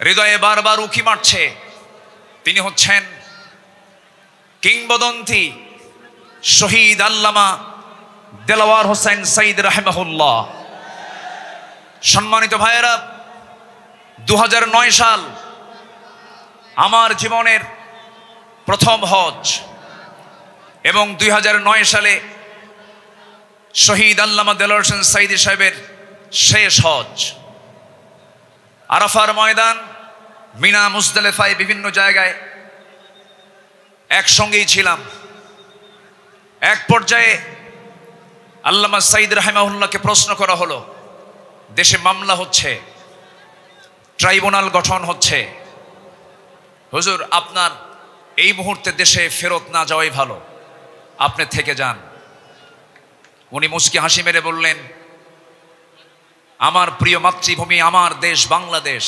হৃদয়ে বারবার উকি মারছে। তিনি হচ্ছেন কিংবদন্তি শহীদ আল্লামা দেলাওয়ার হোসেন সাইদ রাহিমাহুল্লাহ। সম্মানিত ভাইয়েরা, 2009 সাল আমার জীবনের প্রথম হজ এবং 2009 সালে শহীদ আল্লামা দেলাওয়ার হোসেন সাইদি সাহেবের শেষ হজ। আরাফার ময়দান, মিনা, মুজদালিফায় বিভিন্ন জায়গায় একসঙ্গেই ছিলাম। এক পর্যায়ে আল্লামা সাইদ রাহিমাহুল্লাহকে প্রশ্ন করা হলো, দেশে মামলা হচ্ছে, ট্রাইব্যুনাল গঠন হচ্ছে, হুজুর আপনার এই মুহূর্তে দেশে ফেরত না যাওয়াই ভালো, আপনি থেকে যান। উনি মুচকি হাসি মেরে বললেন, আমার প্রিয় মাতৃভূমি, আমার দেশ বাংলাদেশ,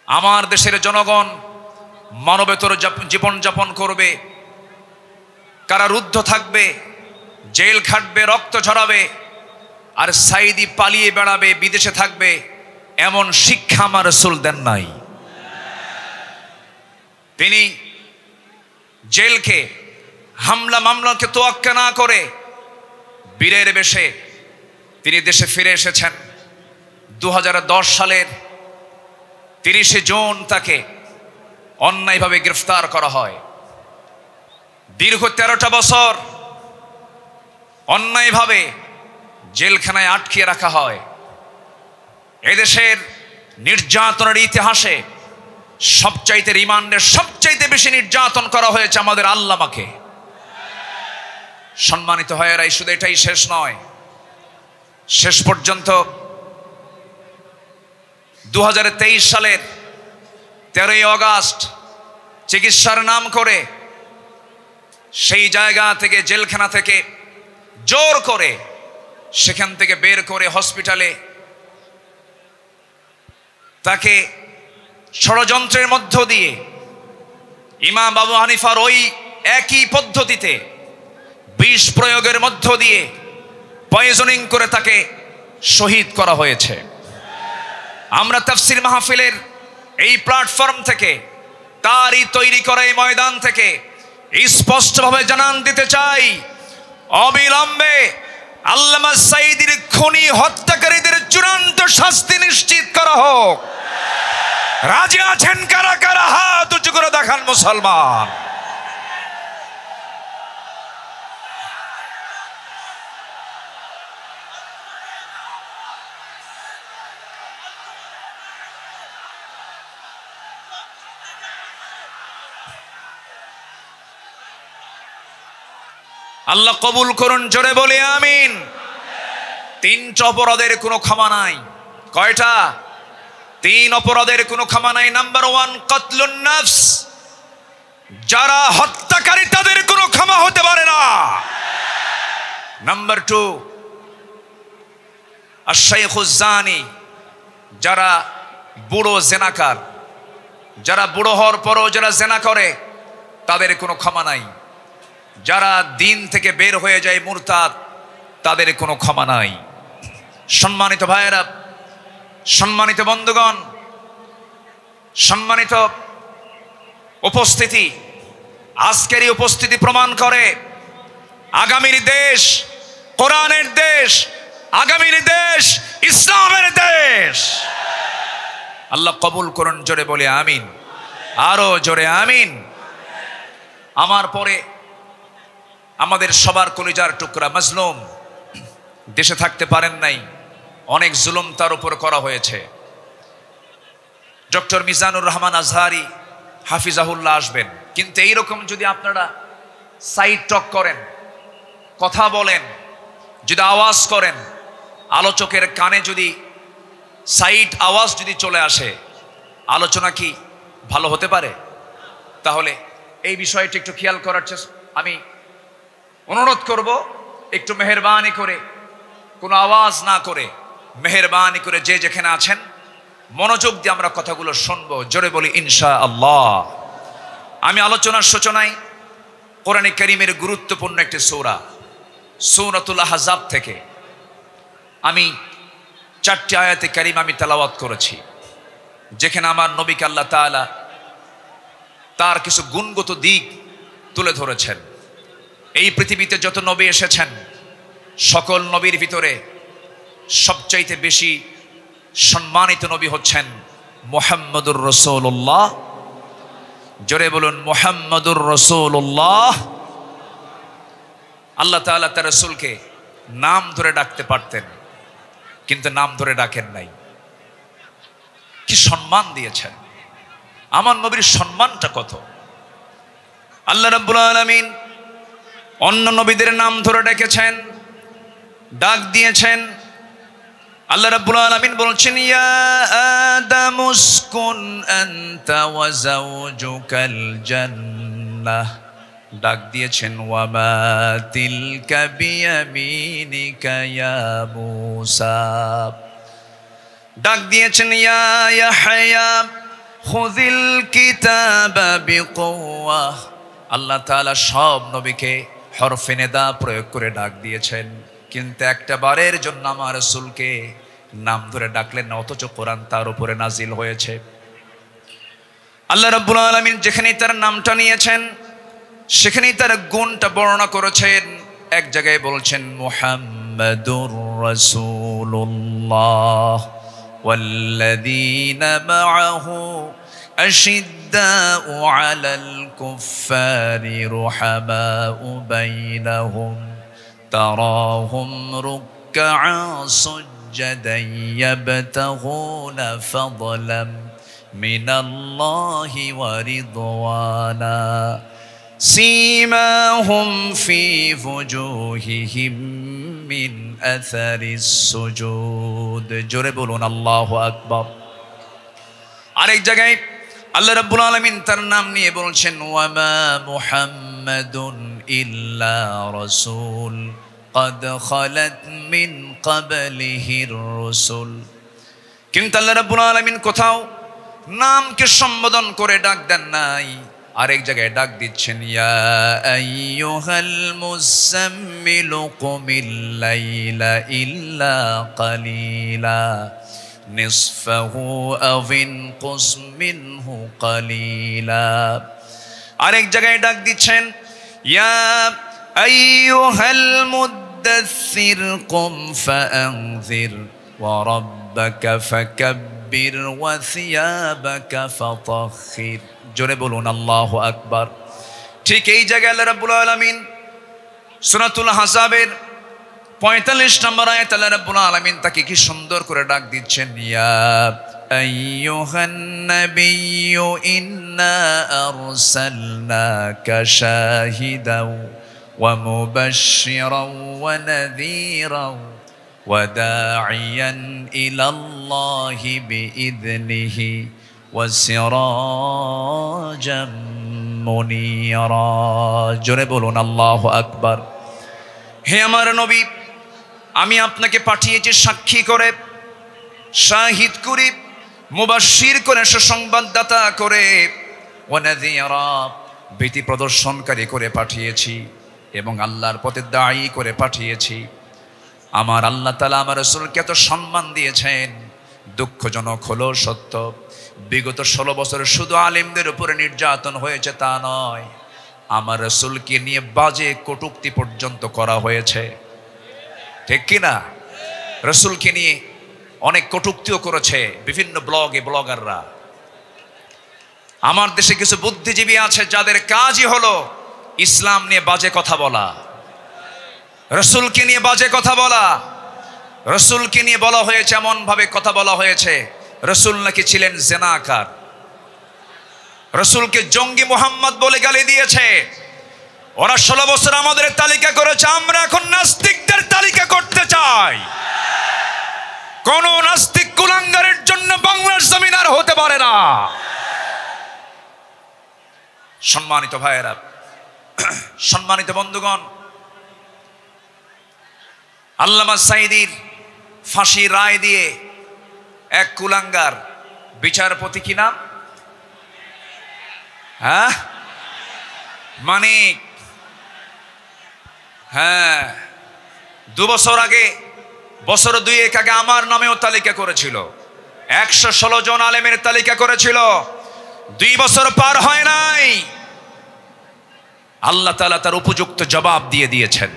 আমার দেশের জনগণ মানবেতর জীবনযাপন করবে, কারারুদ্ধ থাকবে, জেল খাটবে, রক্ত ঝরাবে, আর সাইদি পালিয়ে বেড়াবে, বিদেশে থাকবে, এমন শিক্ষা আমার রাসূল দেন নাই। তিনি জেলকে, হামলা মামলাকে তোয়াক্কা না করে বীরের বেশে তিনি দেশে ফিরে এসেছেন। 2010 সালের 30 জুন তাকে অন্যায়ভাবে গ্রেফতার করা হয়। দীর্ঘ 13টা বছর অন্যায়ভাবে জেলখানায় আটকিয়ে রাখা হয়। এদেশের নির্যাতনের ইতিহাসে সবচাইতে, রিমান্ডের সবচাইতে বেশি নির্যাতন করা হয়েছে আমাদের আল্লামাকে। সম্মানিত ভাইয়েরা, শুধু এটাই শেষ নয়, শেষ পর্যন্ত 2023 সালের 13ই আগস্ট চিকিৎসার নাম করে সেই জায়গা থেকে, জেলখানা থেকে জোর করে সেখান থেকে বের করে হসপিটালে তাকে ষড়যন্ত্রের মধ্য দিয়ে ইমাম আবু হানিফার ওই একই পদ্ধতিতে বিষ প্রয়োগের মধ্য দিয়ে পয়জনিং করে তাকে শহীদ করা হয়েছে। আমরা তাফসীর মাহফিলের এই প্ল্যাটফর্ম থেকে, তারই তৈরি করা এই ময়দান থেকে স্পষ্টভাবে জানান দিতে চাই, অবিলম্বে আল্লামা সাইদির খুনি হত্যাকারীদের চূড়ান্ত শাস্তি নিশ্চিত করা হোক। রাজি আছেন কারা কারা? হাত উঁচু করে দেখান মুসলমান। আল্লাহ কবুল করুন, জোরে বলি আমিন। 3 অপরাধের কোনো ক্ষমা নাই। কয়টা? 3 অপরাধের কোনো ক্ষমা নাই। নাম্বার 1 কতলুন নফস, যারা হত্যাকারী তাদের কোনো ক্ষমা হতে পারে না। নাম্বার 2 আশ-শাইখুজ জানি, যারা বুড়ো জেনাকার, যারা বুড়ো হওয়ার পরও যারা জেনা করে তাদের কোনো ক্ষমা নাই। যারা দিন থেকে বের হয়ে যায় মুরতাদ, তাদের কোনো ক্ষমা নাই। সম্মানিত ভাইয়েরা, সম্মানিত বন্ধুগণ, সম্মানিত উপস্থিতি, আজকের এই উপস্থিতি প্রমাণ করে আগামীর দেশ কোরআনের দেশ, আগামীর দেশ ইসলামের দেশ। আল্লাহ কবুল করুন, জোরে বলে আমিন, আরো জোরে আমিন। আমার পরে আমাদের সবার কলিজার টুকরা মাজলুম দেশে থাকতে পারেন নাই, অনেক জুলুম তার উপর করা হয়েছে। ডক্টর মিজানুর রহমান আজহারি হাফিজাহুল্লাহ আসবেন, কিন্তু এইরকম যদি আপনারা সাইড টক করেন, কথা বলেন, যদি আওয়াজ করেন, আলোচকের কানে যদি সাইড আওয়াজ যদি চলে আসে, আলোচনা কি ভালো হতে পারে? তাহলে এই বিষয়টি একটু খেয়াল করার আমি অনুরোধ করব, একটু মেহেরবানি করে, কোনো আওয়াজ না করে, মেহেরবানি করে যে যেখানে আছেন মনোযোগ দিয়ে আমরা কথাগুলো শুনবো। জোরে বলি ইনশাআল্লাহ। আমি আলোচনার সূচনায় কোরআনে কারীমের গুরুত্বপূর্ণ একটি সূরা, সূরাতুল আহজাব থেকে আমি 4টি আয়াতে কারীমা আমি তেলাওয়াত করেছি। যেখানে আমার নবীকে আল্লাহ তাআলা তার কিছু গুণগত দিক তুলে ধরেছেন। এই পৃথিবীতে যত নবী এসেছেন সকল নবীর ভিতরে সবচাইতে বেশি সম্মানিত নবী হচ্ছেন মুহাম্মদুর রাসূলুল্লাহ। জোরে বলুন মুহাম্মদুর রাসূলুল্লাহ। আল্লাহ তাআলা তার রাসূলকে নাম ধরে ডাকতে পারতেন, কিন্তু নাম ধরে ডাকেন নাই। কি সম্মান দিয়েছেন! আমার নবীর সম্মানটা কত! আল্লাহ রাব্বুল আলামিন অন্য নবীদের নাম ধরে ডেকেছেন, ডাক দিয়েছেন। আল্লাহ রাব্বুল আলামিন বলছেন, ইয়া আদামু উসকুন আনতা ওয়া যাওজুকাল জান্নাহ। ডাক দিয়েছেন, ওয়া মা তিলকা বিয়ামিনিকা ইয়া মূসা। ডাক দিয়েছেন, ইয়া ইয়াহইয়া খুযিল কিতাবা বিকুওয়াহ। আল্লাহ তাআলা সব নবীকে হরফে নিদা প্রয়োগ করে ডাক দিয়েছেন, কিন্তু একটা বারের জন্য আমার রাসূলকে নাম ধরে ডাকলেন না, অথচ কোরআন তার উপরে নাজিল হয়েছে। আল্লাহ রাব্বুল আলামিন যেখানেই তার নামটা নিয়েছেন সেখানেই তার গুণটা বর্ণনা করেছেন। এক জায়গায় বলছেন মুহাম্মাদুর রাসূলুল্লাহ ওয়াল্লাযীনা মাআহু আশিদ্দাউ আলাল কুফফারি রুহামাউ বাইনাহুম তারাহুম রুকআ সুজদান ইয়াবতাগুনা ফাদলাম মিনাল্লাহি ওয়া রিদওয়ানা সীমাহুম ফি ফুজুহিহিম মিন আসারিস সুজুদ। জোরে বলুন আল্লাহু আকবার। আরেক জায়গায় আল্লাহ রাব্বুল আলামিন তার নাম নিয়ে বলছেন, ওয়া মা মুহাম্মাদুন ইল্লা রাসূল قد خلت من قبله الرسل। কিন্তু আল্লাহ রাব্বুল আলামিন কোথাও নামকে সম্বোধন করে ডাক দেন নাই, আরেক জায়গায় ডাক দিচ্ছেন, ইয়া আইয়ুহাল মুযাম্মিলু কুমিল লাইলা ইল্লা কালিলা নিসফাহু আও ইনকুস মিনহু কালিলা। আরেক জায়গায় ডাক দিচ্ছেন, ইয়া আইয়ুহাল মুদ্দাসসির কুম ফাআনযির ওয়া রাব্বাকা ফাকাব্বির ওয়া সিয়াবাকা ফাতাহহির। জোরে বলুন আল্লাহু আকবার। ঠিক এই জায়গায় আল্লাহ রাব্বুল আলামিন সূরাতুল আহজাবের ৪৫ নম্বর আয়াতে আল্লাহ রাব্বুল আলামিন তাকে কি সুন্দর করে ডাক দিচ্ছেন, ইয়া আইয়ুহান নাবিয়্যু ইন্না আরসালনাকা শাহিদাও ওয়া মুবাশশিরাও ওয়া নাযীরাও ওয়া দাঈয়ান ইলাল্লাহি বিইذনিহি ওয়া সিরাজাম মুনীরা। জোরে বলুন আল্লাহু আকবার। হে আমার নবী, আমি আপনাকে পাঠিয়েছি সাক্ষী করে, শাহিদ করে, মুবাশশির করে, সুসংবাদদাতা করে, ওয়া নাযীরা ভীতি প্রদর্শনকারী করে পাঠিয়েছি, এবং আল্লাহর পথে দায়ী করে পাঠিয়েছি। আমার আল্লাহ তাআলা আমার রাসূলকে এত সম্মান দিয়েছেন, দুঃখজনক হলো সত্য, বিগত 16 বছরে শুধু আলেমদের উপরে নির্যাতন হয়েছে তা নয়, আমার রাসূলকে নিয়ে বাজে কটূক্তি পর্যন্ত করা হয়েছে। ঠিক কিনা? রাসূলকে নিয়ে অনেক কটূক্তিও করেছে বিভিন্ন ব্লগাররা। আমার দেশে কিছু বুদ্ধিজীবী আছে যাদের কাজই হলো ইসলাম নিয়ে বাজে কথা বলা, রাসূলকে নিয়ে বাজে কথা বলা। রাসূলকে নিয়ে বলা হয়েছে, এমন ভাবে কথা বলা হয়েছে, রাসূল নাকি ছিলেন জেনাকার, রাসূলকে জঙ্গি মুহাম্মদ বলে গালি দিয়েছে। ওরা 16 বছর আমাদের তালিকা করেছে, আমরা এখন নাস্তিকদের তালিকা করতে চাই। কোন নাস্তিক কুলাঙ্গারের জন্য বাংলার জমিন আর হতে পারে না। সম্মানিত ভাইয়েরা, সম্মানিত বন্ধুগণ, আল্লামা সাঈদীর ফাঁসি রায় দিয়ে এক কুলাঙ্গার বিচারপতি, কি নাম? হ্যাঁ, মানিক। হ্যাঁ, 2 বছর আগে, বছর 2 আগে আমার নামেও তালিকা করেছিল। 116 জন আলেমের তালিকা করেছিল, 2 বছর পার হয় নাই, আল্লাহ তাআলা তার উপযুক্ত জবাব দিয়ে দিয়েছেন।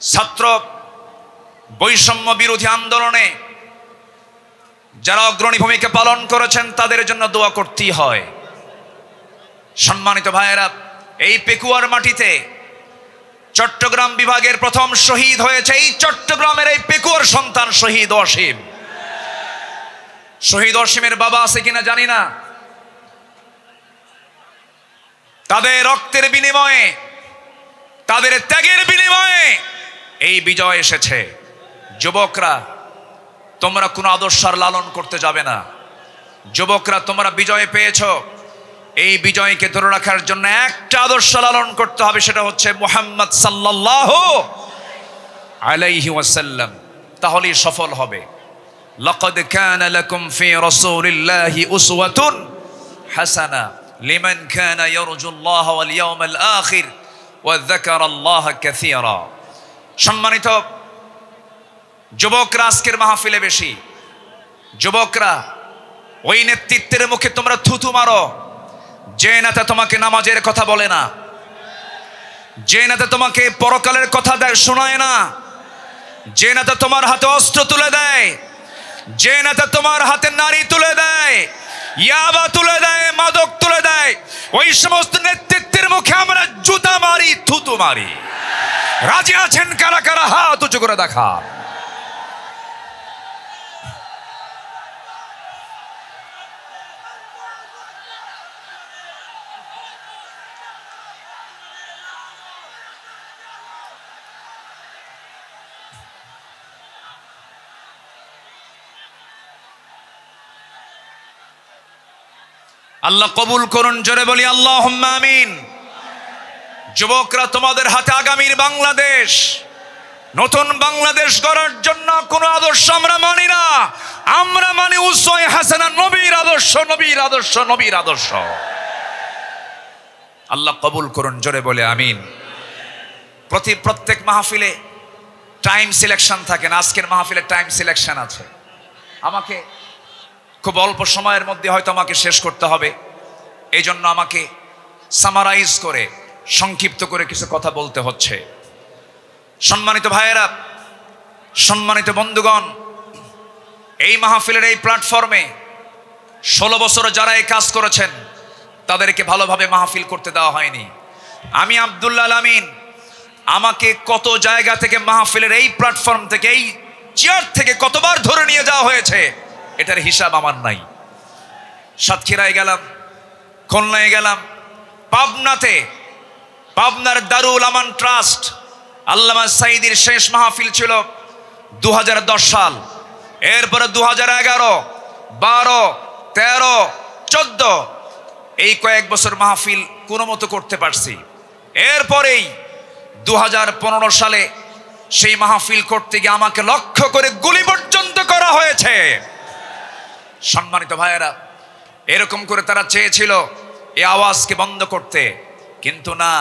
ছাত্র বৈষম্য বিরোধী আন্দোলনে যারা অগ্রণী ভূমিকা পালন করেছেন তাদের জন্য দোয়া করতেই হয়। সম্মানিত ভাইয়েরা, এই পেকুয়ার মাটিতে চট্টগ্রাম বিভাগের প্রথম শহীদ হয়েছে এই চট্টগ্রামের এই পেকুয়ার সন্তান শহীদ অসীম। শহীদ অসীমের বাবা আছে কিনা জানি না। তাদের রক্তের বিনিময়ে, তাদের ত্যাগের বিনিময়ে এই বিজয় এসেছে। যুবকরা, তোমরা কোনো আদর্শ আর লালন করতে যাবে না। যুবকরা, তোমরা বিজয় পেয়েছো, এই বিজয়কে ধরে রাখার জন্য একটা আদর্শ লালন করতে হবে, সেটা হচ্ছে মুহাম্মদ সাল্লাল্লাহু আলাইহি ওয়াসাল্লাম। তাহলেই সফল হবে। লাকাদ কানা লাকুম ফি রাসূলিল্লাহি উসওয়াতুন হাসানা লিমান কানা ইয়ারজুল্লাহ ওয়াল ইয়াউমাল আখির ওয়া যাকারাল্লাহা কাসীরা। সম্মানিত যুবকরা, আজকের মাহফিলে বেশি যুবকরা, ওই নেতৃত্বের মুখে তোমরা থুতু মারো যে নেতা তোমাকে নামাজের কথা বলে না, যে নেতা তোমাকে পরকালের কথা শোনায় না, যে নেতা তোমার হাতে অস্ত্র তুলে দেয়, যে নেতা তোমার হাতে নারী তুলে দেয়, ইয়াবা তুলে দেয়, মাদক তুলে দেয়, ওই সমস্ত নেতৃত্বের মুখে আমরা জুতা মারি, থুতু মারি। রাজি আছেন কারা কারা? হাত উঁচু করে দেখা। আল্লাহ কবুল করুন, জোরে বলি আল্লাহুম্মা আমিন। যুবকরা, তোমাদের হাতে আগামীর বাংলাদেশ, নতুন বাংলাদেশ গড়ার জন্য কোন আদর্শ আমরা মানি না, আমরা মানি উসওয়ায়ে হাসানা, নবীর আদর্শ, নবীর আদর্শ, নবীর আদর্শ। আল্লাহ কবুল করুন, জোরে বলে আমিন। প্রত্যেক মাহফিলে টাইম সিলেকশন থাকে না, আজকের মাহফিলে টাইম সিলেকশন আছে। আমাকে খুব অল্প সময়ের মধ্যে হয়তো আমাকে শেষ করতে হবে, এই জন্য আমাকে সামারাইজ করে, সংক্ষিপ্ত করে কিছু কথা বলতে হচ্ছে। সম্মানিত ভাইয়েরা, সম্মানিত বন্ধুগণ, এই মাহফিলের এই প্ল্যাটফর্মে 16 বছর যারা এই কাজ করেছেন তাদেরকে ভালোভাবে মাহফিল করতে দেওয়া হয়নি। আমি আব্দুল্লাহ আল আমিন, আমাকে কত জায়গা থেকে মাহফিলের এই প্ল্যাটফর্ম থেকে, এই চেয়ার থেকে কতবার ধরে নিয়ে যাওয়া হয়েছে এটার হিসাব আমার নাই। সাতক্ষীরায় গেলাম, খুলনায় গেলাম, পাবনাতে, পাবনার দারুল আমান ট্রাস্ট, আল্লামা সাঈদীর শেষ মাহফিল ছিল 2010 সাল। এরপরে 2011, 12, 13, 14 এই কয়েক বছর মাহফিল কোনো মতো করতে পারছি। এরপরেই 2015 সালে সেই মাহফিল করতে গিয়ে আমাকে লক্ষ্য করে গুলি পর্যন্ত করা হয়েছে। সম্মানিত ভাইয়েরা, এরকম করে তারা চেয়েছিল এই আওয়াজকে বন্ধ করতে, কিন্তু না,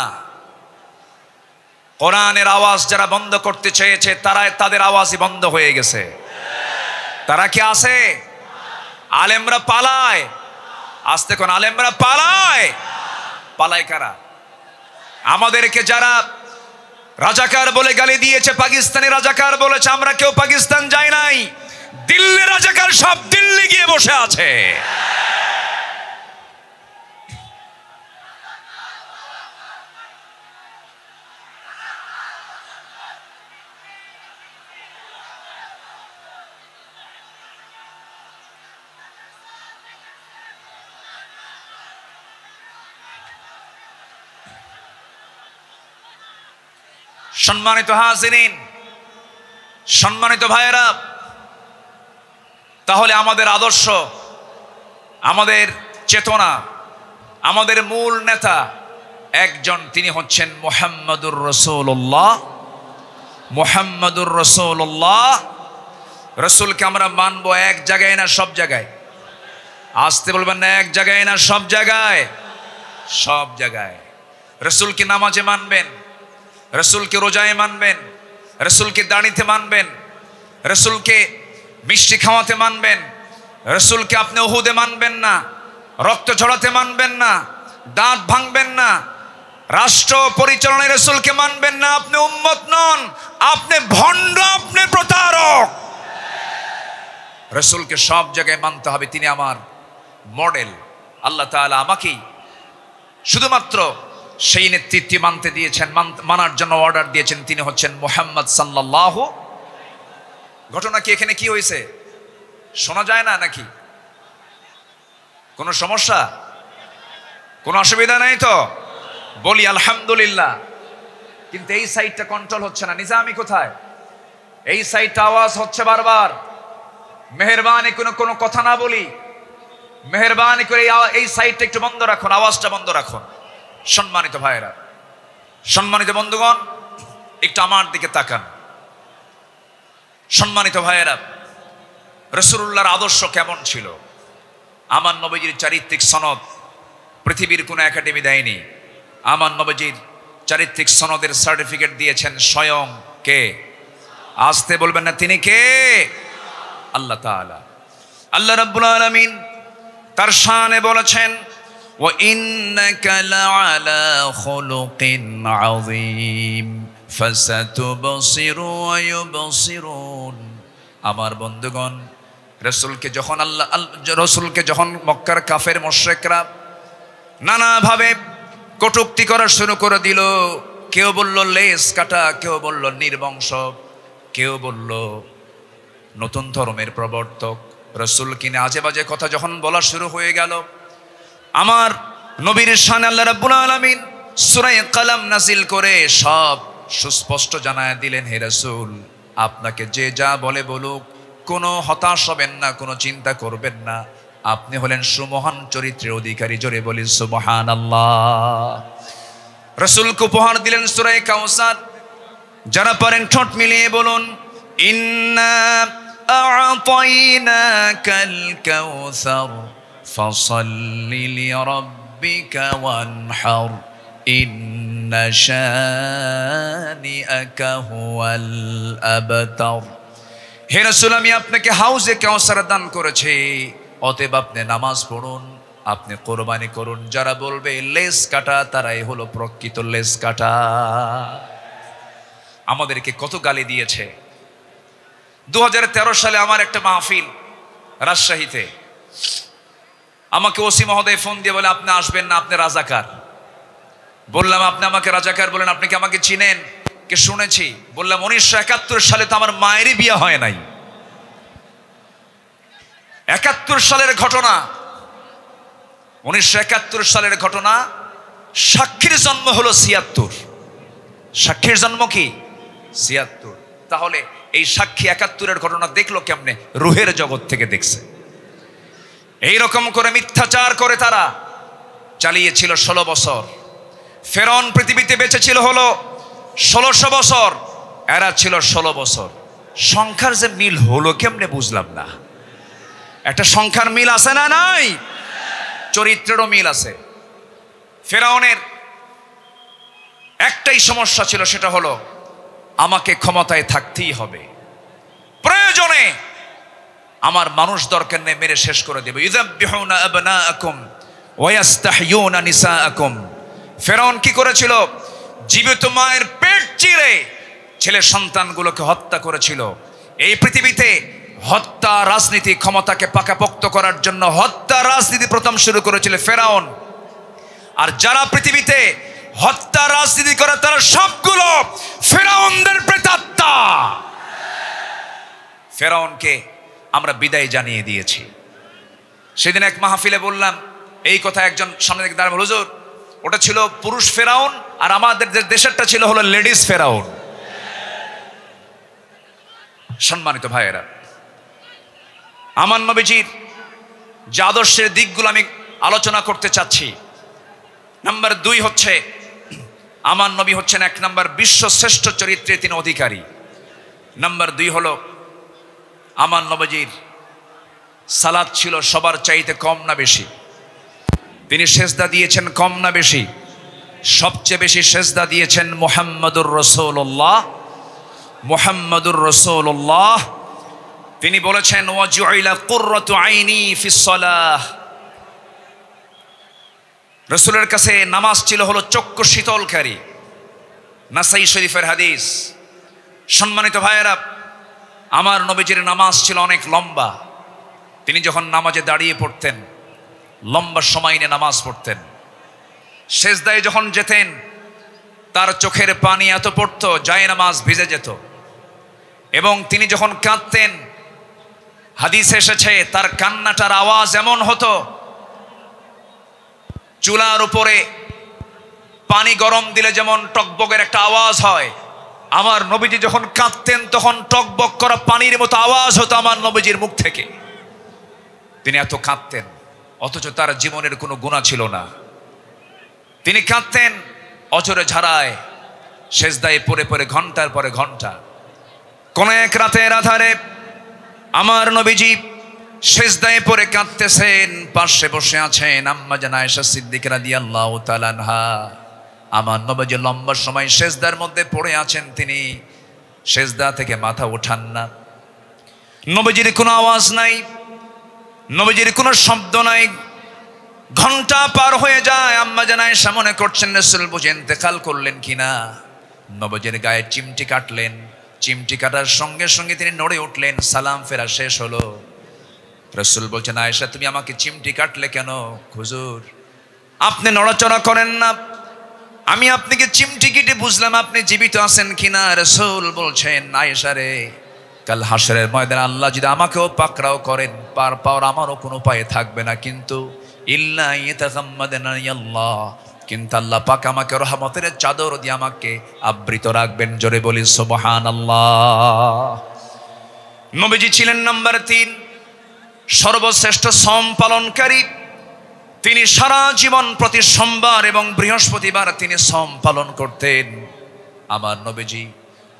কোরআনের আওয়াজ যারা বন্ধ করতে চেয়েছে তাদের আওয়াজই বন্ধ হয়ে গেছে। তারা কি আছে? আলেমরা পালায়, আসতে কোন আলেমরা পালায়। পালায় কারা? আমাদেরকে যারা রাজাকার বলে গালি দিয়েছে, পাকিস্তানি রাজাকার বলেছে, আমরা কেউ পাকিস্তান যাই নাই। দিল্লি রাজাকার সব দিল্লি গিয়ে বসে আছে। সম্মানিত হাজিরিন, সম্মানিত ভাইয়েরা, তাহলে আমাদের আদর্শ, আমাদের চেতনা, আমাদের মূল নেতা একজন, তিনি হচ্ছেন মুহাম্মদুর রাসূলুল্লাহ। মুহাম্মদুর রাসূলুল্লাহ, রাসূলকে আমরা মানব এক জায়গায় না সব জায়গায়? আসতে বলবেন না, এক জায়গায় না সব জায়গায়? সব জায়গায়। রাসূলকে নামাজে মানবেন, রাসূলকে রোজায় মানবেন, রাসূলকে দাড়িতে মানবেন, রাসূলকে মিষ্টি খাওয়াতে মানবেন, রসুলকে আপনি উহুদে মানবেন না, রক্ত ঝরাতে মানবেন না, দাঁত ভাঙবেন না, রাষ্ট্র পরিচালনায় রসুলকে মানবেন না, আপনি উম্মত নন, আপনি ভণ্ড, আপনি প্রতারক। রসুলকে সব জায়গায় মানতে হবে, তিনি আমার মডেল। আল্লাহ তাআলা আমাকেই শুধুমাত্র সেই নেতৃত্ব মানতে দিয়েছেন, মানার জন্য অর্ডার দিয়েছেন, তিনি হচ্ছেন মুহাম্মদ সাল্লাল্লাহু। ঘটনা কি এখানে কি হয়েছে শোনা যায় না নাকি? কোনো সমস্যা, কোনো অসুবিধা নাই তো? বলি আলহামদুলিল্লাহ। কিন্তু এই সাইডটা কন্ট্রোল হচ্ছে না। নিজামি কোথায়? এই সাইডটা আওয়াজ হচ্ছে বারবার। মেহেরবানি কোনো কথা না বলি, মেহেরবানি করে এই সাইডটা একটু বন্ধ রাখুন, আওয়াজটা বন্ধ রাখুন। সম্মানিত ভাইয়েরা, সম্মানিত বন্ধুগণ, একটু আমার দিকে তাকান। সম্মানিত ভাইয়েরা, রাসূলুল্লাহর আদর্শ কেমন ছিল? আমার নবীজির চারিত্রিক সনদ পৃথিবীর কোনো একাডেমি দেয়নি। আমার নবীজির চারিত্রিক সনদের সার্টিফিকেট দিয়েছেন স্বয়ং কে? আসতে বলবেন না, তিনি কে? আল্লাহ তাআলা। আল্লাহ রাব্বুল আলামিন তার শানে বলেছেন, ওয়া ইন্নাকা লাআলা খুলুকিন আযীম ফাসাতুবসিরু ওয়া ইউবসিরুন। আমার বন্ধুগণ, রসুলকে যখন মক্কার কাফের মুশরিকরা নানাভাবে কটূক্তি করা শুরু করে দিল, কেউ বলল লেস কাটা, কেউ বলল নির্বংশ, কেউ বলল নতুন ধর্মের প্রবর্তক, রসুল কিনে আজে বাজে কথা যখন বলা শুরু হয়ে গেল, আমার নবীর শানে আল্লাহ রাব্বুল আলামিন সূরা কালাম নাজিল করে সব সুস্পষ্ট জানায় দিলেন, হে রাসূল, আপনাকে যে যা বলে বলুক, কোনো হতাশ হবেন না, কোনো চিন্তা করবেন না, আপনি হলেন সুমহান চরিত্রের অধিকারী। জোরে বলি সুবহানাল্লাহ। রাসূলকে উপহার দিলেন সূরা কাউসার। যারা পারেন ঠোঁট মিলিয়ে বলুন, ইন্না আ'তাইনাকাল কাউসার ফাসাল্লি লিরাব্বিকা ওয়ানহার ইন্না শানিআকা হুয়াল আবতার। হে রাসূল, আমি আপনাকে হাউজে কাউসার দান করেছি, অতএব আপনি নামাজ পড়ুন, আপনি কোরবানি করুন। যারা বলবে লেস কাটা, তারাই হলো প্রকৃত লেস কাটা। আমাদেরকে কত গালি দিয়েছে। 2013 সালে আমার একটা মাহফিল রাজশাহীতে, আমাকে ওসি মহোদয় ফোন দিয়ে বলে, আপনি আসবেন না, আপনি রাজাকার। বললাম, আপনি আমাকে রাজাকার বলেন, আপনি কি আমাকে চিনেন? কে শুনেছি। বললাম, 1971 সালে তো আমার মায়েরই বিয়ে হয় নাই। 71 সালের ঘটনা, 1971 সালের ঘটনা। সাক্ষীর জন্ম হলো 76। সাক্ষীর জন্ম কি? 76। তাহলে এই সাক্ষী 71-এর ঘটনা দেখলো কেমনে? রুহের জগৎ থেকে দেখছে। এইরকম করে মিথ্যাচার করে তারা চালিয়েছিল 16 বছর। ফেরাউন পৃথিবীতে বেঁচে ছিল হলো 1600 বছর, এরা ছিল 16 বছর। সংখ্যার যে মিল হলো কেমনে বুঝলাম না। একটা সংখ্যার মিল আছে না নাই? চরিত্রেরও মিল আছে। ফেরাউনের একটাই সমস্যা ছিল, সেটা হলো আমাকে ক্ষমতায় থাকতেই হবে, প্রয়োজনে আমার মানুষ দরকার নেই, মেরে শেষ করে দেবে। ইউযাব্বিহুনা আবনাআকুম ওয়া ইস্তাহয়ুনা নিসাআকুম। ফেরাউন কি করেছিল? জীবিত মায়ের পেট চিরে ছেলে সন্তানগুলোকে হত্যা করেছিল। এই পৃথিবীতে হত্যা রাজনীতি, ক্ষমতাকে পাকাপোক্ত করার জন্য হত্যা রাজনীতি প্রথম শুরু করেছিল ফেরাউন। আর যারা পৃথিবীতে হত্যা রাজনীতি করে, তারা সবগুলো ফেরাউনদের প্রেতাত্মা। ফেরাউনকে আমরা বিদায় জানিয়ে দিয়েছি। সেদিন এক মাহফিলে বললাম এই কথা, একজন সামনে থেকে দাঁড়ালো, হুজুর ওটা ছিল পুরুষ ফেরাউন, আর আমাদের দেশেরটা ছিল হলো লেডিস ফেরাউন। সম্মানিত ভাইয়েরা, আমার নবীজির যে আদর্শের দিকগুলো আমি আলোচনা করতে চাচ্ছি, নাম্বার 2 হচ্ছে, আমার নবী হচ্ছেন 1 নম্বর বিশ্ব শ্রেষ্ঠ চরিত্রের তিনি অধিকারী। নাম্বার 2 হলো আমার নবীজির সালাত ছিল সবার চাইতে কম না বেশি? তিনি সেজদা দিয়েছেন কম না বেশি? সবচেয়ে বেশি সেজদা দিয়েছেন মুহাম্মদুর রাসূলুল্লাহ। মুহাম্মদুর রাসূলুল্লাহ তিনি বলেছেন ওয়াজুইলা কুররাতু আইনি ফিস সালাহ, রাসূলের কাছে নামাজ ছিল হলো চক্ষু শীতলকারী। নাসাই শরীফের হাদিস। সম্মানিত ভাইয়েরা, আমার নবীজির নামাজ ছিল অনেক লম্বা। তিনি যখন নামাজে দাঁড়িয়ে পড়তেন লম্বা সময় নিয়ে নামাজ পড়তেন। সেজদায় যখন যেতেন তার চোখের পানি এত পড়তো যায় নামাজ ভিজে যেত। এবং তিনি যখন কাঁদতেন হাদিসে এসেছে তার কান্নাটার আওয়াজ এমন হতো চুলার উপরে পানি গরম দিলে যেমন টকবকের একটা আওয়াজ হয়, আমার নবীজি যখন কাঁদতেন তখন টকবক করা পানির মতো আওয়াজ হতো আমার নবীজির মুখ থেকে। তিনি এত কাঁদতেন, অথচ তার জীবনের কোনো গুনাহ ছিল না। তিনি কাঁদতেন অঝরে ঝাড়ায়, সেজদায় পড়ে পড়ে ঘন্টার পরে ঘন্টা। কোন এক রাতের আধারে আমার নবীজি সেজদায় পড়ে কাঁদতেছেন, পাশে বসে আছেন আম্মা জান আয়েশা সিদ্দিকা রাদিয়াল্লাহু তাআলা আনহা। আমার নবীজি লম্বা সময় সেজদার মধ্যে পড়ে আছেন, তিনি সেজদা থেকে মাথা ওঠান না। নবীজির কোনো আওয়াজ নাই, নবীজির কোনো শব্দ নাই। ঘন্টা পার হয়ে যায়, আম্মা জান আয়েশা মনে করছেন রাসূল বুঝি ইন্তেকাল করলেন কিনা। নবীজির গায়ে চিমটি কাটলেন, চিমটি কাটার সঙ্গে সঙ্গে তিনি নড়ে উঠলেন। সালাম ফেরা শেষ হলো, রাসূল বলছেন আয়েশা তুমি আমাকে চিমটি কাটলে কেন? হুজুর আপনি নড়াচড়া করেন না, আমি আপনাকে চিমটি কেটে বুঝলাম আপনি জীবিত আছেন কিনা। রাসূল বলছেন আয়েশা রে, কাল হাসরের ময়দানে আল্লাহ যদি আমাকেও পাকড়াও করেন পার পাওয়ার আমারও কোনো উপায় থাকবে না, কিন্তু ইল্লা ইয়াতাগাম্মাদানি আল্লাহ, কিন্তু আল্লাহ পাক আমাকে রহমতের চাদর দিয়ে আমাকে আবৃত রাখবেন। জোরে বলি সুবহানাল্লাহ। নবীজি ছিলেন নাম্বার 3 সর্বশ্রেষ্ঠ সম পালনকারী। তিনি সারা জীবন প্রতি সোমবার এবং বৃহস্পতিবার তিনি সম পালন করতেন। আমার নবীজি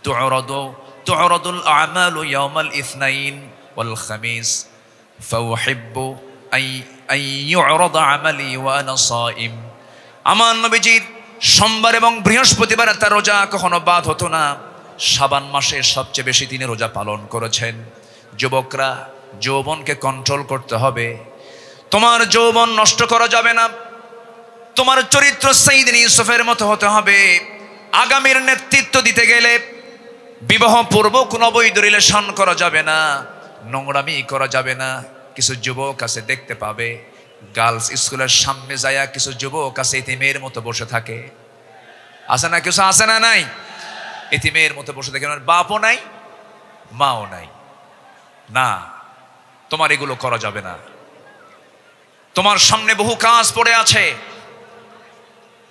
তু'রাদুল আমালু ইয়াউমাল ইসনাইন ওয়াল খামিস ফাউহিব্বু আন ইউ'রাদা আমালি ওয়া আনা সাইম। আমার নবীজির সোমবার এবং বৃহস্পতিবার তার রোজা কখনো বাদ হতো না। শাবান মাসে সবচেয়ে বেশি তিনি রোজা পালন করেছেন। যুবকরা, যৌবনকে কন্ট্রোল করতে হবে। তোমার যৌবন নষ্ট করা যাবে না। তোমার চরিত্র সাইয়্যিদিনা ইউসুফের মতো হতে হবে। আগামীর নেতৃত্ব দিতে গেলে বিবাহ পূর্ব কোনো অবৈধ রিলেশন করা যাবে না, নোংরামি করা যাবে না। কিছু যুবক আছে দেখতে পাবে গার্লস স্কুলের সামনে যায় কিছু যুবক আছে এতিমের মতো বসে থাকে। আছে না? কিছু আছে না? নাই? এতিমের মতো বসে থাকে, বাপও নাই মাও নাই। না, তোমার এগুলো করা যাবে না। তোমার সামনে বহু কাজ পড়ে আছে।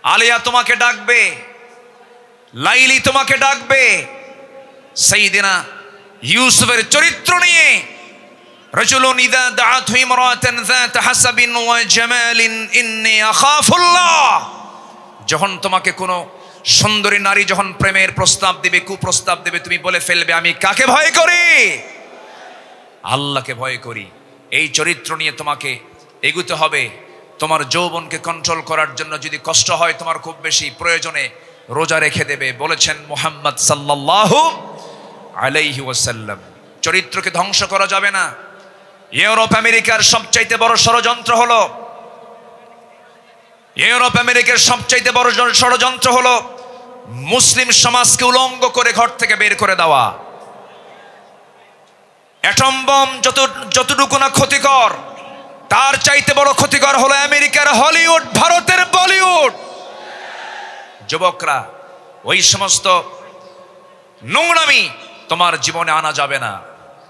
আলিয়া তোমাকে ডাকবে, লাইলি তোমাকে ডাকবে। সাইয়্যিদিনা ইউসুফের চরিত্র নিয়ে রাজুলুন ইযা দাআতহু ইমরাতান যাতা হাসাবিন ওয়া জামালিন ইন্নী আখাফুল্লাহ। যখন তোমাকে কোনো সুন্দরী নারী যখন প্রেমের প্রস্তাব দিবে, কুপ্রস্তাব দিবে, তুমি বলে ফেলবে আমি কাকে ভয় করি? আল্লাহকে ভয় করি। এই চরিত্র নিয়ে তোমাকে এগুতে হবে। তোমার যৌবনকে কন্ট্রোল করার জন্য যদি কষ্ট হয় তোমার খুব বেশি, প্রয়োজনে রোজা রেখে দেবে। বলেছেন মুহাম্মদ সাল্লাল্লাহু আলাইহি ওয়াসাল্লাম, চরিত্রকে ধ্বংস করা যাবে না। ইউরোপ আমেরিকার সবচাইতে বড় ষড়যন্ত্র হলো মুসলিম সমাজকে উলঙ্গ করে ঘর থেকে বের করে দেওয়া। অ্যাটম বম যতটুকু না ক্ষতিকর, তার চাইতে বড় ক্ষতিকর হলো আমেরিকার হলিউড, ভারতের বলিউড। যুবকরা, ওই সমস্ত নোংরামি তোমার জীবনে আনা যাবে না।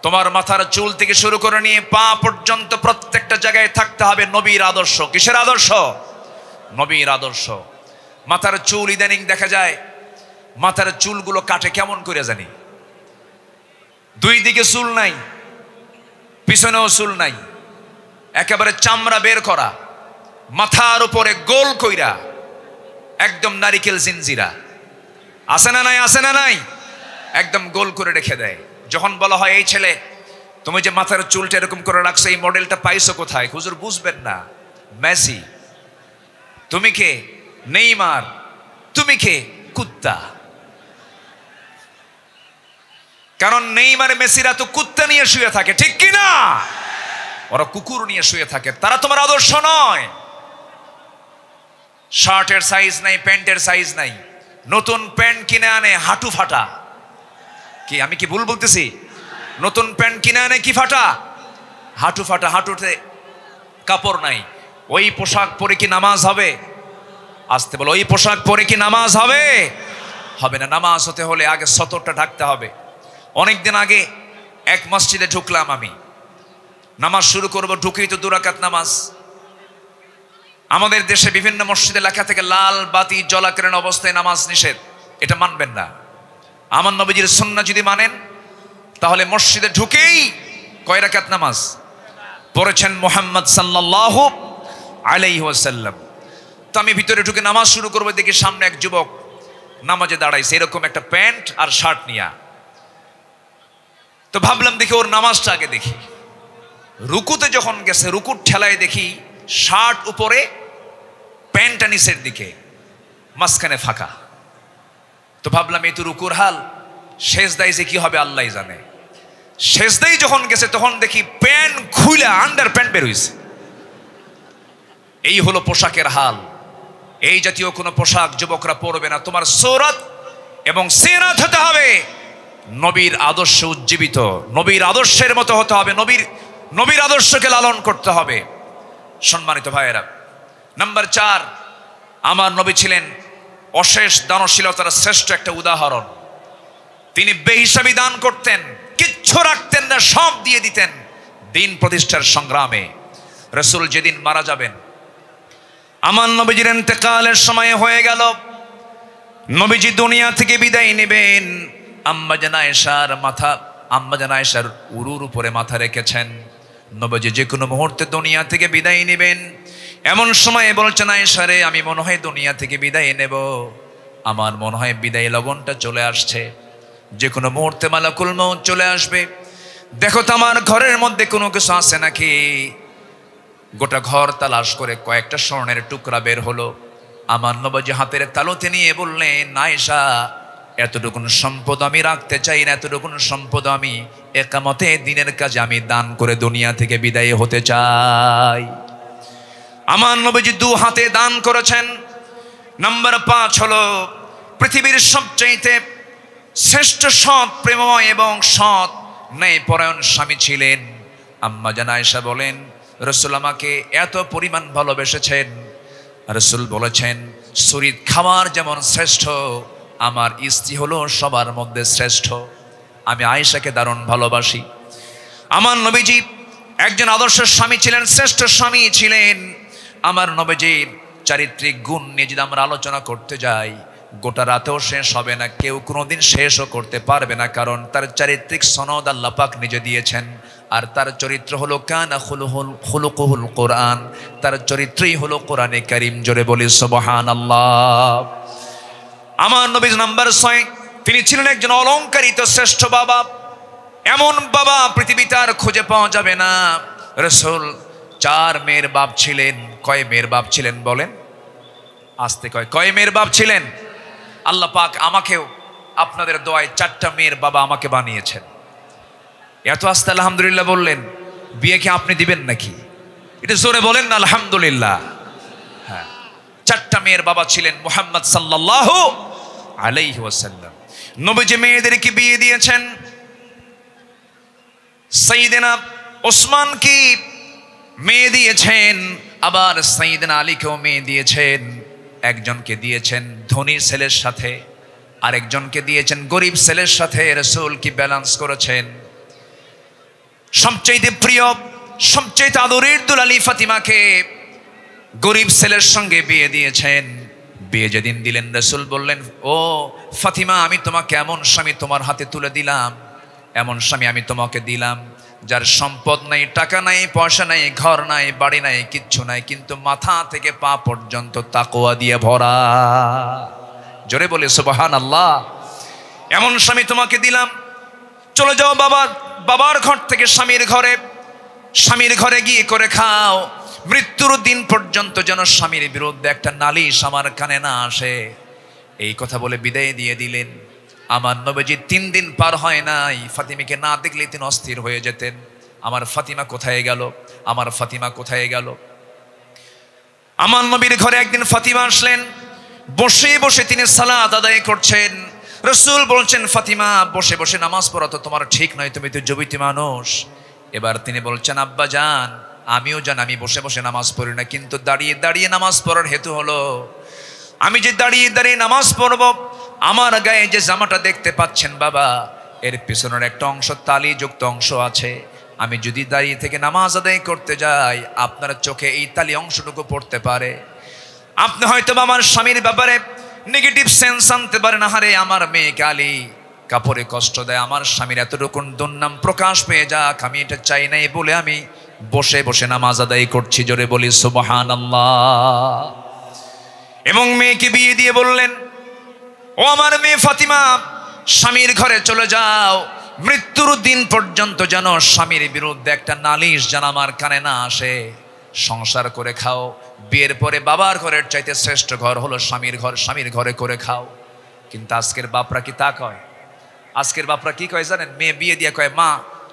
তোমার মাথার চুল থেকে শুরু করে নিয়ে পা পর্যন্ত প্রত্যেকটা জায়গায় থাকতে হবে নবীর আদর্শ। কিসের আদর্শ? নবীর আদর্শ। মাথার চুল ইদানিং দেখা যায় মাথার চুলগুলো কাটে কেমন করে জানি, দুই দিকে চুল নাই, পিছনেও চুল নাই, একেবারে চামড়া বের করা, মাথার উপরে গোল কইরা একদম নারিকেল জিনজিরা। আছে না নাই? আছে না নাই? একদম গোল করে রেখে দেয়। যখন বলা হয় এই ছেলে তুমি যে মাথার চুলটা এরকম করে রাখছো, এই মডেলটা পাইছো কোথায়? হুজুর বুঝবেন না। মেসি তুমি কে? নেইমার তুমি কে? কুত্তা। কারণ নেইমার মেসিরা তো কুত্তা নিয়ে শুয়ে থাকে, ঠিক কি না? ওরা কুকুর নিয়ে শুয়ে থাকে, তারা তোমার আদর্শ নয়। শার্টের সাইজ নাই, প্যান্টের সাইজ নাই, নতুন প্যান্ট কিনে আনে হাঁটু ফাটা। কি আমি কি ভুল বলতেছি? নতুন প্যান্ট কিনে আনে কি ফাটা? হাঁটু ফাটা, হাঁটুতে কাপড় নাই। ওই পোশাক পরে কি নামাজ হবে? আসতে বলো, ওই পোশাক পরে কি নামাজ হবে? হবে না। নামাজ হতে হলে আগে সতরটা ঢাকতে হবে। অনেকদিন আগে এক মসজিদে ঢুকলাম, আমি নামাজ শুরু করব, ঢুকেই তো 2 রাকাত নামাজ। আমাদের দেশে বিভিন্ন মসজিদে লেখা থেকে লাল বাতি জ্বলাকালীন অবস্থায় নামাজ নিষেধ। এটা মানবেন না। আমার নবীজির সুন্নাহ যদি মানেন তাহলে মসজিদে ঢুকেই কয় রাকাত নামাজ পড়েছেন মুহাম্মদ সাল্লাল্লাহু আলাইহি ওয়াসাল্লাম। তো আমি ভিতরে ঢুকে নামাজ শুরু করবো, দেখি সামনে এক যুবক নামাজে দাঁড়াইছে, এরকম একটা প্যান্ট আর শার্ট নিয়া। তো ভাবলাম দেখি ওর নামাজটা আগে দেখি। রুকুতে যখন গেছে, রুকুর ঠেলায় দেখি শার্ট উপরে, প্যান্টটা নিচের দিকে, মাঝখানে ফাঁকা। তো ভাবলাম এই তো রুকুর হাল, সেজদায় যে কি হবে আল্লাহ জানে। সেজদায় যখন গেছে তখন দেখি প্যান্ট খুইলা আন্ডার প্যান্ট বের হইছে। এই হলো পোশাকের হাল। এই জাতীয় কোনো পোশাক যুবকরা পরবে না। তোমার সূরত এবং সিরাত হতে হবে নবীর আদর্শ উজ্জীবিত, নবীর আদর্শের মতো হতে হবে, নবীর আদর্শকে লালন করতে হবে। সম্মানিত ভাইয়েরা, নাম্বার 4, আমার নবী ছিলেন অশেষ দানশীলতার শ্রেষ্ঠ একটা উদাহরণ। তিনি বেহিসাবি দান করতেন, কিচ্ছু রাখতেন না, সব দিয়ে দিতেন দিন প্রতিষ্ঠার সংগ্রামে। রাসূল যেদিন মারা যাবেন, আমার নবীজির ইন্তেকালের সময় হয়ে গেল, নবীজি দুনিয়া থেকে বিদায় নেবেন। আম্মা জান আয়েশার উরুর উপরে মাথা রেখেছেন। নবীজি যে কোনো মুহূর্তে দুনিয়া থেকে বিদায় নেবেন। এমন সময় বলছেন, আয়েশা রে, আমি মনে হয় দুনিয়া থেকে বিদায় নেব, আমার মনে হয় বিদায় লগনটা চলে আসছে, যে কোনো মুহূর্তে মালাকুল মউত চলে আসবে। দেখো তো আমার ঘরের মধ্যে কোনো কিছু আছে নাকি। গোটা ঘর তালাশ করে কয়েকটা স্বর্ণের টুকরা বের হলো। আমার নবীজি হাতের তালুতে নিয়ে বললেন, আয়েশা, এতটুকুন সম্পদ আমি রাখতে চাই না, এতটুকুন সম্পদ আমি একামতে দিনের কাজে আমি দান করে দুনিয়া থেকে বিদায় হতে চাই। আমার নবীজি 2 হাতে দান করেছেন। নাম্বার 5 হলো পৃথিবীর সবচাইতে শ্রেষ্ঠ সৎ, প্রেমময় এবং সৎ ন্যায়পরায়ণ স্বামী ছিলেন। আম্মা জান আয়েশা বলেন, রাসূল আমাকে এত পরিমাণ ভালোবেসেছেন, রাসূল বলেছেন, শরীর খাবার যেমন শ্রেষ্ঠ, আমার স্ত্রী হলো সবার মধ্যে শ্রেষ্ঠ। আমি আয়েশাকে দারুণ ভালোবাসি। আমার নবীজি একজন আদর্শ স্বামী ছিলেন, শ্রেষ্ঠ স্বামী ছিলেন। আমার নবীজির চারিত্রিক গুণ নিয়ে যদি আমরা আলোচনা করতে যাই, গোটা রাতেও শেষ হবে না, কেউ কোনোদিন শেষও করতে পারবে না। কারণ তার চারিত্রিক সনদ আল্লাহ পাক নিজে দিয়েছেন। আর তার চরিত্র হলো কানা খুলুকুহুল কোরআন, তার চরিত্রই হলো কোরআনে কারীম। জোরে বলি সুবহানাল্লাহ। আমার নবী নাম্বার 6, তিনি ছিলেন একজন অলংকারিত শ্রেষ্ঠ বাবা। এমন বাবা পৃথিবীতে আর খুঁজে পাওয়া যাবে না। রাসূল 4 মেয়ের বাপ ছিলেন। কয় মেয়ের বাপ ছিলেন বলেন? আস্তে কয় মেয়ের বাপ ছিলেন? আল্লাহ পাক আমাকেও আপনাদের দোয়ায় 4টা মেয়ের বাবা আমাকে বানিয়েছেন। এত আস্তে আলহামদুলিল্লাহ বললেন, বিয়ে কি আপনি দিবেন নাকি? এটা জোরে বলেন না আলহামদুলিল্লাহ। হ্যাঁ, 4টা মেয়ের বাবা ছিলেন মুহাম্মদ সাল্লাল্লাহু আলাইহি ওয়াসাল্লাম। নবীজি মেয়েদেরকে বিয়ে দিয়েছেন। সাইয়েদনা ওসমানকে মেয়ে দিয়েছেন, আবার সাইয়েদনা আলীকেও মেয়ে দিয়েছেন। একজনকে দিয়েছেন ধনী ছেলের সাথে, আরেকজনকে দিয়েছেন গরিব ছেলের সাথে। রাসূল কি ব্যালেন্স করেছেন। সবচেয়ে প্রিয়, সবচেয়ে আদরের দুলালি ফাতিমাকে গরিব ছেলের সঙ্গে বিয়ে দিয়েছেন। বিয়ে যেদিন দিলেন, রাসূল বললেন, ও ফাতিমা, আমি তোমাকে এমন স্বামী তোমার হাতে তুলে দিলাম, এমন স্বামী আমি তোমাকে দিলাম, যার সম্পদ নাই, টাকা নাই, পয়সা নাই, ঘর নাই, বাড়ি নাই, কিচ্ছু নাই, কিন্তু মাথা থেকে পা পর্যন্ত তাকওয়া দিয়ে ভরা। জোরে বলে সুবহানাল্লাহ। এমন স্বামী তোমাকে দিলাম। চলে যাও বাবার ঘর থেকে স্বামীর ঘরে গিয়ে করে খাও। মৃত্যুর দিন পর্যন্ত যেন স্বামীর বিরুদ্ধে একটা নালিশ আমার কানে না আসে। এই কথা বলে বিদায় দিয়ে দিলেন। আমার নবীজি 3 দিন পার হয় নাই, ফাতিমাকে না দেখলে তিনি অস্থির হয়ে যেতেন। আমার ফাতিমা কোথায় গেল, আমার ফাতিমা কোথায় গেল। আমার নবীর ঘরে একদিন ফাতিমা আসলেন, বসে বসে তিনি সালাত আদায় করছেন। রাসূল বলছেন, ফাতিমা বসে বসে নামাজ পড়া তো তোমার ঠিক নয়, তুমি তো যুবতী মানুষ। এবার তিনি বলছেন, আব্বা জান, আমিও জান আমি বসে বসে নামাজ পড়ি না, কিন্তু দাঁড়িয়ে দাঁড়িয়ে নামাজ পড়ার হেতু হলো আমি যে দাঁড়িয়ে দাঁড়িয়ে নামাজ পড়ব, আমার গায়ে যে জামাটা দেখতে পাচ্ছেন বাবা, এর পিছনের একটা অংশ তালিযুক্ত অংশ আছে। আমি যদি দাঁড়িয়ে থেকে নামাজ আদায় করতে যাই, আপনার চোখে এই তালি অংশটুকু পড়তে পারে। আপনি হয়তো আমার স্বামীর ব্যাপারে নেগেটিভ সেন্স আনতে পারেন, আহারে আমার মেয়ে কালি কাপড়ে কষ্ট দেয়, আমার স্বামীর এতটুকুন দুর্নাম প্রকাশ পেয়ে যাক, আমি এটা চাই নাই বলে আমি বসে বসে নামাজ আদায় করছি। জোরে বলি সুবহানাল্লাহ। এবং মেয়েকে বিয়ে দিয়ে বললেন, ও আমার মেয়ে ফাতিমা, স্বামীর ঘরে চলে যাও, মৃত্যুর দিন পর্যন্ত যেন স্বামীর বিরুদ্ধে একটা নালিশ যেন আমার কানে না আসে। সংসার করে খাও, বিয়ের পরে বাবার ঘরের চাইতে শ্রেষ্ঠ ঘর হলো স্বামীর ঘর, স্বামীর ঘরে করে খাও। কিন্তু আজকের বাপরা কি তা কয়? আজকের বাপরা কি কয় জানেন? মেয়ে বিয়ে দিয়ে কয়, মা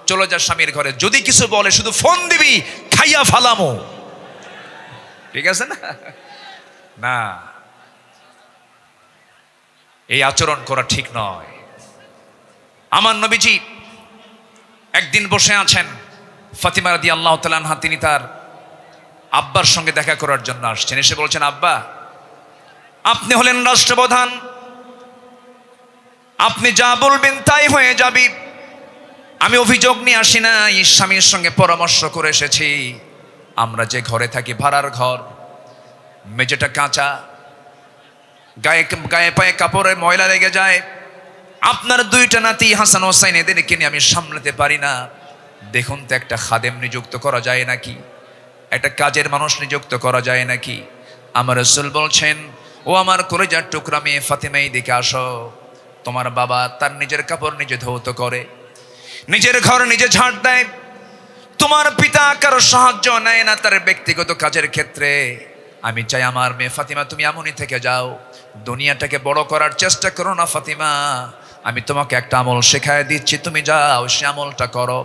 চলে যা স্বামীর ঘরে, যদি কিছু বলে শুধু ফোন দিবি, খাইয়া ফালামো। ঠিক আছে না? না, এই আচরণ করা ঠিক নয়। আমার নবীজি একদিন বসে আছেন, ফাতিমা রাদিয়াল্লাহু তাআলা আনহা তিনি তার আব্বার সঙ্গে দেখা করার জন্য আসছেন। এসে বলছেন, আব্বা আপনি হলেন রাষ্ট্রপ্রধান, আপনি যা বলবেন তাই হয়ে যাবে। আমি অভিযোগ নিয়ে আসি না, স্বামীর সঙ্গে পরামর্শ করে এসেছি। আমরা যে ঘরে থাকি ভাড়ার ঘর, মেঝেটা কাঁচা, গায়ে পায়ে কাপড়ে ময়লা লেগে যায়। আপনার 2টা নাতি হাসান হোসাইন, এদেরকে নিয়ে আমি সামলাতে পারি না। দেখুন তো একটা খাদেম নিযুক্ত করা যায় নাকি, একটা কাজের মানুষ নিযুক্ত করা যায় নাকি? আমার রাসূল বলছেন, ও আমার কলিজার টুকরা মেয়ে ফাতিমা, দিকে আসো। তোমার বাবা তার নিজের কাপড় নিজে ধৌত করে, নিজের ঘর নিজে ঝাড় দেয়। তোমার পিতা কারো সাহায্য নেয় না তার ব্যক্তিগত কাজের ক্ষেত্রে। আমি চাই আমার মেয়ে ফাতিমা তুমি এমনই থেকে যাও, দুনিয়াটাকে বড় করার চেষ্টা করো না ফাতিমা। আমি তোমাকে একটা আমল শেখায় দিচ্ছি, তুমি যাও সে আমলটা করো।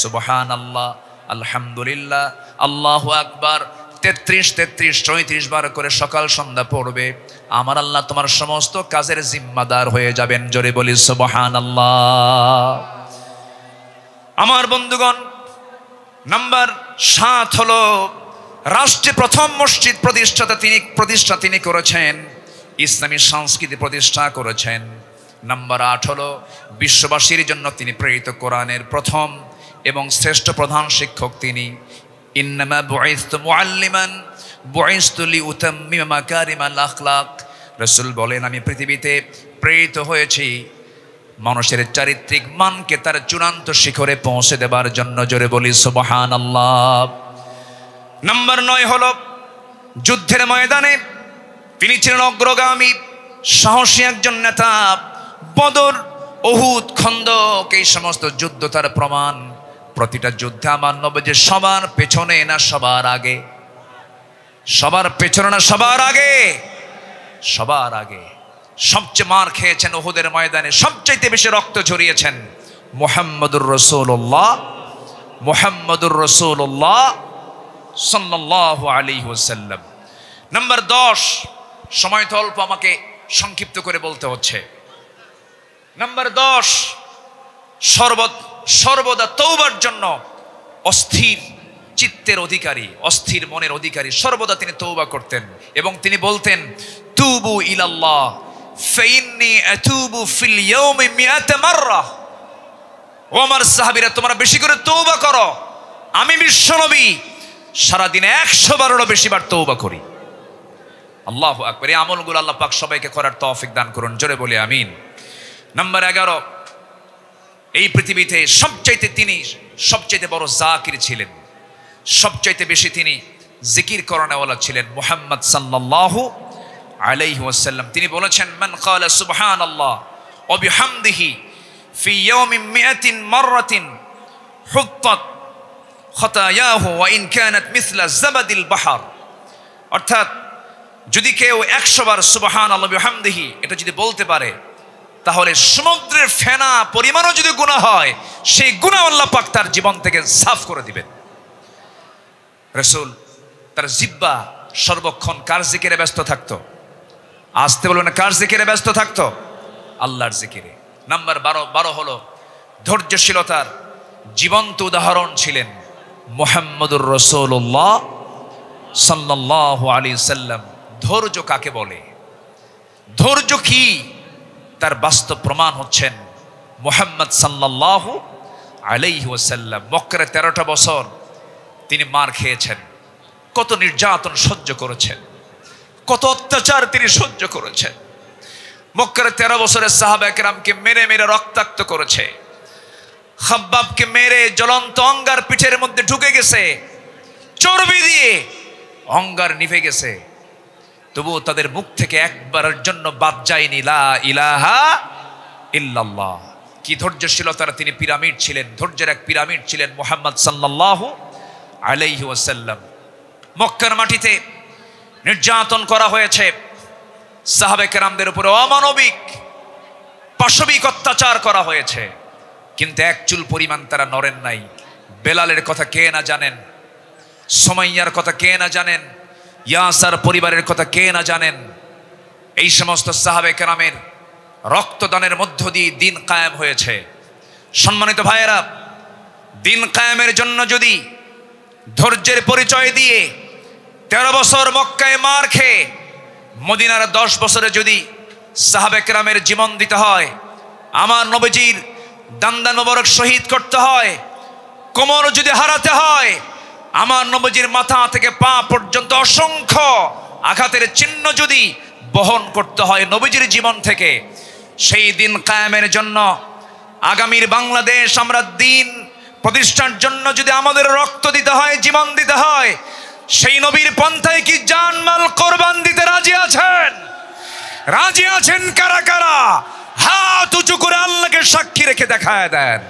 সুবহানাল্লাহ, আলহামদুলিল্লাহ, আল্লাহু আকবার 33, 34 বার করে সকাল সন্ধ্যা পড়বে। আমার আল্লাহ তোমার সমস্ত কাজের জিম্মাদার হয়ে যাবেন। জোরে বলি সুবহানাল্লাহ। আমার বন্ধুগণ, নাম্বার 7 হলো রাষ্ট্রে প্রথম মসজিদ প্রতিষ্ঠা তিনি করেছেন, ইসলামী সংস্কৃতি প্রতিষ্ঠা করেছেন। নাম্বার 8 হলো বিশ্ববাসীর জন্য তিনি প্রেরিত কোরআনের প্রথম এবং শ্রেষ্ঠ প্রধান শিক্ষক তিনি। ইন্নামা বুইসতু মুআল্লিমান বুইসতু লিউতাম্মিমা মাকারিমাল আখলাক। রাসূল বলেন, আমি পৃথিবীতে প্রেরিত হয়েছি মানুষের চারিত্রিক মানকে তার চূড়ান্ত শিখরে পৌঁছে দেবার জন্য। জোরে বলি সুবহানাল্লাহ। নাম্বার 9 হলো যুদ্ধের ময়দানে তিনি ছিলেন অগ্রগামী, সাহসী একজন নেতা। বদর, উহুদ, খন্দক, এই সমস্ত যুদ্ধ তার প্রমাণ। প্রতিটা যুদ্ধে আমার নবী সবার পেছনে না সবার আগে, সবার পেছনে না সবার আগে, সবার আগে। সবচেয়ে মার খেয়েছেন উহুদের ময়দানে, সবচাইতে বেশি রক্ত ঝরিয়েছেন মুহাম্মদুর রাসূলুল্লাহ, মুহাম্মদুর রাসূলুল্লাহ সাল্লাল্লাহু আলাইহি ওয়াসাল্লাম। নাম্বার 10, সময় তো অল্প, আমাকে সংক্ষিপ্ত করে বলতে হচ্ছে। নাম্বার 10, সর্বদা তওবার জন্য অস্থির চিত্তের অধিকারী, অস্থির মনের অধিকারী, সর্বদা তিনি তওবা করতেন এবং তিনি বলতেন, তুবু ইলাল্লাহ ফাইন্নী আতুবু ফিল ইয়াউমি মিআতা মাররা। ও আমার সাহাবীরা, তোমরা বেশি করে তওবা করো, আমি বিশ্বনবী সারাদিনে 100 বারেরও বেশি বার তওবা করি। আল্লাহু আকবার। এই আমলগুলো আল্লাহ পাক সবাইকে করার তৌফিক দান করুন। জোরে বলি আমিন। নাম্বার 11, এই পৃথিবীতে তিনি সবচাইতে বড় জাকির ছিলেন, সবচাইতে বেশি তিনি জিকির করানেওয়ালা ছিলেন মুহাম্মদ সাল্লাল্লাহু আলাইহি ওয়াসাল্লাম। তিনি বলেছেন, মান ক্বালা সুবহানাল্লাহ ওয়া বিহামদিহি ফি ইয়াউমিন মিআতিন মাররাতিন হুত্তাত খাতায়াহু ওয়া ইন কানাত মিসলা জাবাদিল বাহর। অর্থাৎ যদি কেউ 100 বার সুবহানাল্লাহ বিহামদিহি এটা যদি বলতে পারে, তাহলে সমুদ্রের ফেনা পরিমাণও যদি গুনাহ হয়, সেই গুনাহ আল্লাহ পাক তার জীবন থেকে সাফ করে দিবেন। রাসূল তার জিহ্বা সর্বক্ষণ কার জিকিরে ব্যস্ত থাকতো? আসতে বলবেন, কার জিকিরে ব্যস্ত থাকতো? আল্লাহর জিকিরে। নাম্বার 12 হলো ধৈর্যশীলতার জীবন্ত উদাহরণ ছিলেন মুহাম্মদুর রাসূলুল্লাহ সাল্লাল্লাহু আলাইহি সাল্লাম। ধৈর্য কাকে বলে, ধৈর্য কি, তার বাস্তব প্রমাণ হচ্ছেন মুহাম্মদ সাল্লাল্লাহু আলাইহি ওয়াসাল্লাম। মক্কার 13টা বছর তিনি মার খেয়েছেন, কত নির্যাতন সহ্য করেছেন, কত অত্যাচার তিনি সহ্য করেছেন। মক্কার 13 বছরের সাহাবায়ে কেরামকে মেরে মেরে রক্তাক্ত করেছে। খাব্বাবকে মেরে জ্বলন্ত অঙ্গার পিঠের মধ্যে ঢুকে গেছে, চর্বি দিয়ে অঙ্গার নিভে গেছে, তবুও তাদের মুখ থেকে একবারের জন্য বাদ যায়নি লা ইলাহা ইল্লাল্লাহ। কি ধৈর্যশীলতার তিনি পিরামিড ছিলেন, ধৈর্যের এক পিরামিড ছিলেন মুহাম্মদ সাল্লাল্লাহু আলাইহি ওয়াসাল্লাম। মক্কার মাটিতে নির্যাতন করা হয়েছে, সাহাবে কেরামদের উপরে অমানবিক পাশবিক অত্যাচার করা হয়েছে, কিন্তু এক চুল পরিমাণ তারা নড়েন নাই। বেলালের কথা কে না জানেন, সুমাইয়ার কথা কে না জানেন, ইয়াসার পরিবারের কথা কে না জানেন। এই সমস্ত সাহাবে কেরামের রক্তদানের মধ্য দিয়ে দিন কায়েম হয়েছে। সম্মানিত ভাইয়েরা, দিন কায়েমের জন্য যদি ধৈর্যের পরিচয় দিয়ে 13 বছর মক্কায় মার খেয়ে মদিনার 10 বছরে যদি সাহাবে কেরামের জীবন দিতে হয়, আমার নবীজির দান্দান মোবারক শহীদ করতে হয়, কোমর যদি হারাতে হয়, আমার নবীজির মাথা থেকে পা পর্যন্ত অসংখ্য আঘাতের চিহ্ন যদি বহন করতে হয় নবীজির জীবন থেকে, সেই দিন কায়েমের জন্য আগামীর বাংলাদেশ আমরা দিন প্রতিষ্ঠার জন্য যদি আমাদের রক্ত দিতে হয়, জীবন দিতে হয়, সেই নবীর পন্থায় কি জানমাল কোরবান দিতে রাজি আছেন? রাজি আছেন কারা কারা? হাত উঁচু করে আল্লাহকে সাক্ষী রেখে দেখায় দেন।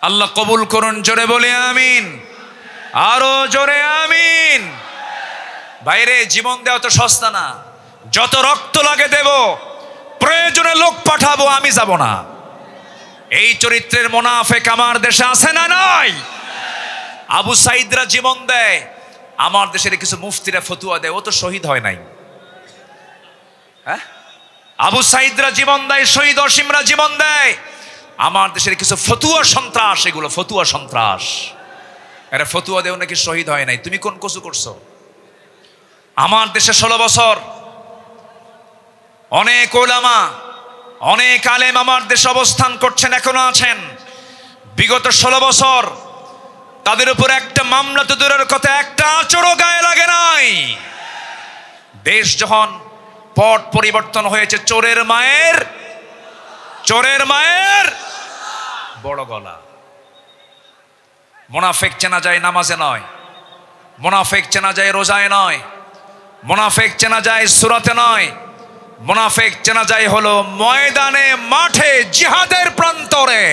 আল্লাহ কবুল করুন, জোরে বলে আমিন, আরো জোরে আমিন। বাইরে জীবন দেওয়া তো সস্তা না, যত রক্ত লাগে দেব, প্রয়োজনে লোক পাঠাবো, আমি যাব না। এই চরিত্রের মুনাফিক আমার দেশে আছে না নাই? আবু সাইদরা জীবন দেয়, আমার দেশের কিছু মুফতিরা ফতুয়া দেয়, ও তো শহীদ হয় নাই। হ্যাঁ, আবু সাইদরা জীবন দেয়, শহীদ অসীমরা জীবন দেয়, আমার দেশের কিছু ফতুয়া সন্ত্রাস, এগুলো ফতুয়া সন্ত্রাস। এরা ফতুয়া দেও নাকি শহীদ হয় নাই, তুমি কোন কসু করছো? আমার দেশে 16 বছর অনেক ওলামা, অনেক আলেম আমার দেশে অবস্থান করছেন, এখনো আছেন। বিগত 16 বছর তাদের উপর একটা মামলা তো দূরের কথা, একটা আচরও গায়ে লাগে নাই। দেশ যখন পট পরিবর্তন হয়েছে, চোরের মায়ের বড় গলা। মুনাফিক চেনা যায় নামাজে নয়, মুনাফিক চেনা যায় রোজায় নয়, মুনাফিক চেনা যায় সূরাতে নয়, মুনাফিক চেনা যায় হলো ময়দানে, মাঠে, জিহাদের প্রান্তরে।